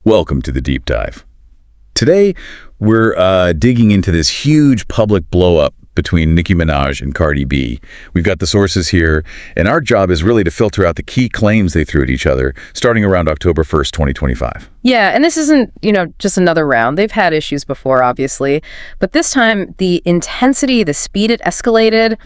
Welcome to the Deep Dive. Today, we're digging into this huge public blow-up between Nicki Minaj and Cardi B. We've got the sources here, and our job is really to filter out the key claims they threw at each other, starting around October 1st, 2025. Yeah, and this isn't, just another round. They've had issues before, obviously. But this time, the intensity, the speed it escalated,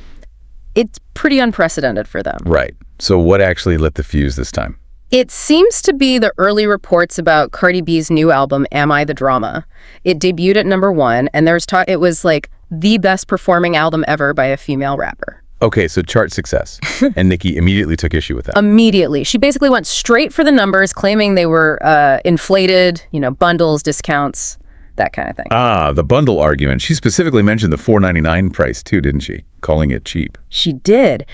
it's pretty unprecedented for them. Right. So what actually lit the fuse this time? It seems to be the early reports about Cardi B's new album, Am I the Drama? It debuted at #1, and there's talk it was like the best performing album ever by a female rapper. Okay, so chart success. And Nicki immediately took issue with that. Immediately. She basically went straight for the numbers, claiming they were inflated, bundles, discounts, that kind of thing. Ah, the bundle argument. She specifically mentioned the $4.99 price too, didn't she? Calling it cheap. She did.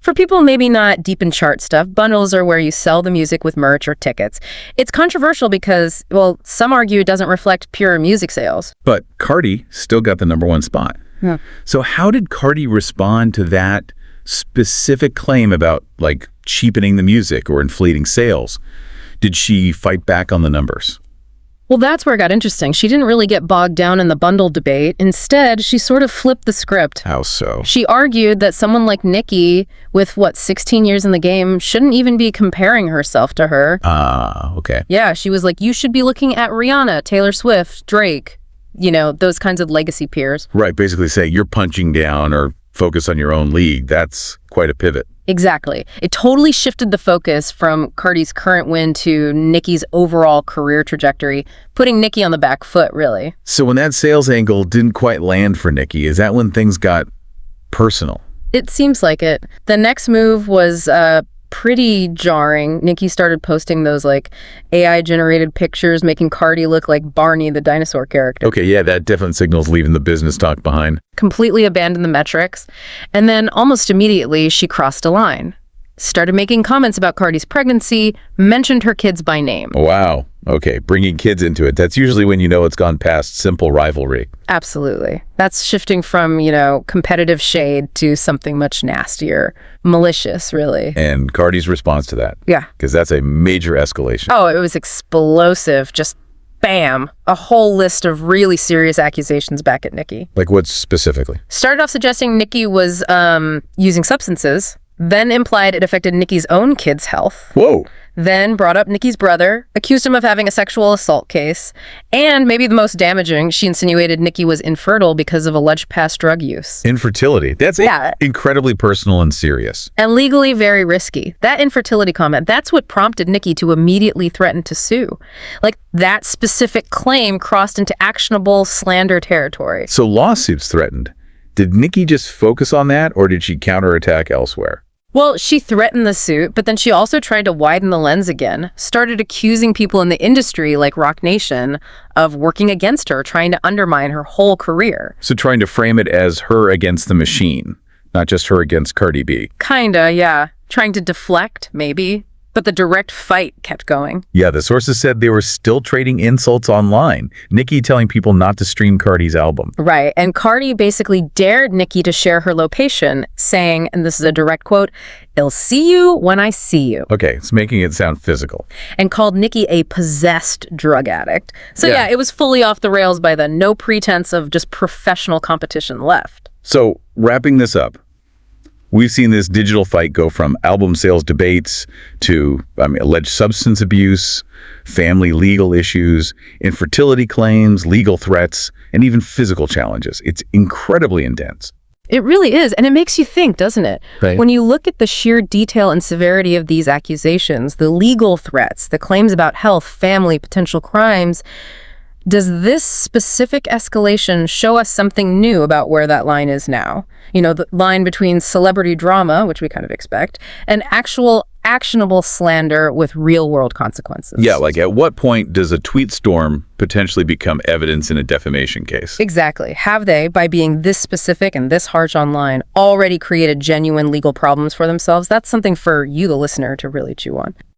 For people maybe not deep in chart stuff, bundles are where you sell the music with merch or tickets. It's controversial because, well, some argue it doesn't reflect pure music sales. But Cardi still got the #1 spot. Yeah. So how did Cardi respond to that specific claim about, cheapening the music or inflating sales? Did she fight back on the numbers? Well, that's where it got interesting. She didn't really get bogged down in the bundle debate. Instead, she sort of flipped the script. How so? She argued that someone like Nicki, with 16 years in the game, shouldn't even be comparing herself to her. Okay. Yeah, she was like, you should be looking at Rihanna, Taylor Swift, Drake, those kinds of legacy peers. Right, basically say you're punching down or focus on your own league. That's quite a pivot. Exactly. It totally shifted the focus from Cardi's current win to Nicki's overall career trajectory, putting Nicki on the back foot, really. So when that sales angle didn't quite land for Nicki, is that when things got personal? It seems like it. The next move was pretty jarring. Nicki started posting those AI-generated pictures, making Cardi look like Barney, the dinosaur character. Okay, yeah, that definitely signals leaving the business talk behind. Completely abandoned the metrics. And then almost immediately, she crossed a line. Started making comments about Cardi's pregnancy, mentioned her kids by name. Wow. Okay, bringing kids into it. That's usually when you know it's gone past simple rivalry. Absolutely. That's shifting from, competitive shade to something much nastier, malicious, really. And Cardi's response to that. Yeah. Because that's a major escalation. Oh, it was explosive. Just bam. A whole list of really serious accusations back at Nicki. Like what specifically? Started off suggesting Nicki was using substances, then implied it affected Nicki's own kids' health. Whoa. Then brought up Nicki's brother, accused him of having a sexual assault case, and maybe the most damaging, she insinuated Nicki was infertile because of alleged past drug use. Infertility. That's incredibly personal and serious. And legally very risky. That infertility comment, that's what prompted Nicki to immediately threaten to sue. That specific claim crossed into actionable slander territory. So lawsuits threatened. Did Nicki just focus on that, or did she counterattack elsewhere? Well, she threatened the suit, but then she also tried to widen the lens again, started accusing people in the industry like Roc Nation of working against her, trying to undermine her whole career. So trying to frame it as her against the machine, not just her against Cardi B. Kinda, yeah. Trying to deflect, maybe. But the direct fight kept going. Yeah, the sources said they were still trading insults online. Nicki telling people not to stream Cardi's album. Right, and Cardi basically dared Nicki to share her location, saying, and this is a direct quote, "I'll see you when I see you." Okay, it's making it sound physical. And called Nicki a possessed drug addict. So yeah, it was fully off the rails by then. No pretense of just professional competition left. So, wrapping this up, we've seen this digital fight go from album sales debates to alleged substance abuse, family legal issues, infertility claims, legal threats, and even physical challenges. It's incredibly intense. It really is, and it makes you think, doesn't it? Right. When you look at the sheer detail and severity of these accusations, the legal threats, the claims about health, family, potential crimes, does this specific escalation show us something new about where that line is now? The line between celebrity drama, which we kind of expect, and actual actionable slander with real-world consequences. Yeah, at what point does a tweet storm potentially become evidence in a defamation case? Exactly. Have they, by being this specific and this harsh online, already created genuine legal problems for themselves? That's something for you, the listener, to really chew on.